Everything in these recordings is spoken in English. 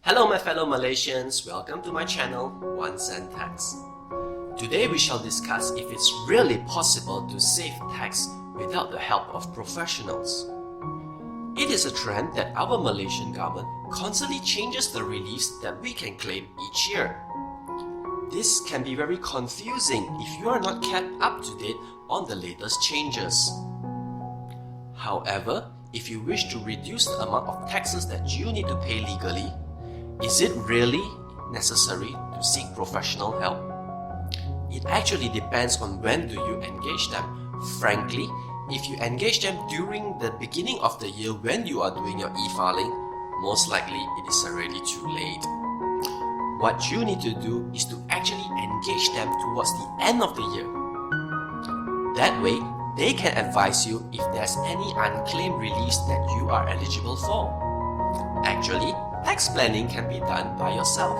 Hello my fellow Malaysians, welcome to my channel, 1 Cent Tax. Today we shall discuss if it's really possible to save tax without the help of professionals. It is a trend that our Malaysian government constantly changes the reliefs that we can claim each year. This can be very confusing if you are not kept up to date on the latest changes. However, if you wish to reduce the amount of taxes that you need to pay legally, is it really necessary to seek professional help? It actually depends on when do you engage them. Frankly, if you engage them during the beginning of the year when you are doing your e-filing, most likely it is already too late. What you need to do is to actually engage them towards the end of the year. That way, they can advise you if there's any unclaimed reliefs that you are eligible for. Actually, tax planning can be done by yourself.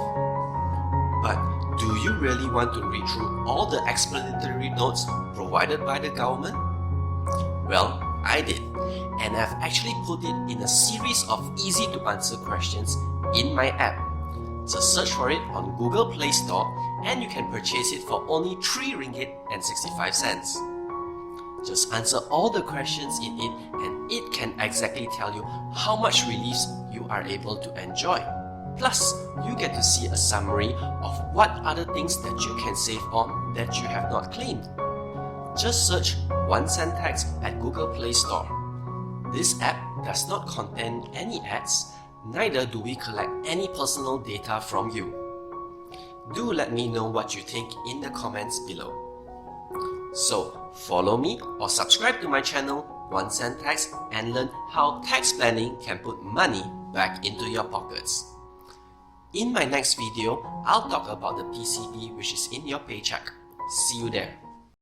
But do you really want to read through all the explanatory notes provided by the government? Well, I did, and I've actually put it in a series of easy to answer questions in my app. Just search for it on Google Play Store and you can purchase it for only 3 ringgit and 65 cents. Just answer all the questions in it and it can exactly tell you how much reliefs you are able to enjoy. Plus, you get to see a summary of what other things that you can save on that you have not claimed. Just search 1 Cent Tax at Google Play Store. This app does not contain any ads, neither do we collect any personal data from you. Do let me know what you think in the comments below. So, follow me or subscribe to my channel, 1 Cent Tax, and learn how tax planning can put money back into your pockets. In my next video, I'll talk about the PCB which is in your paycheck. See you there.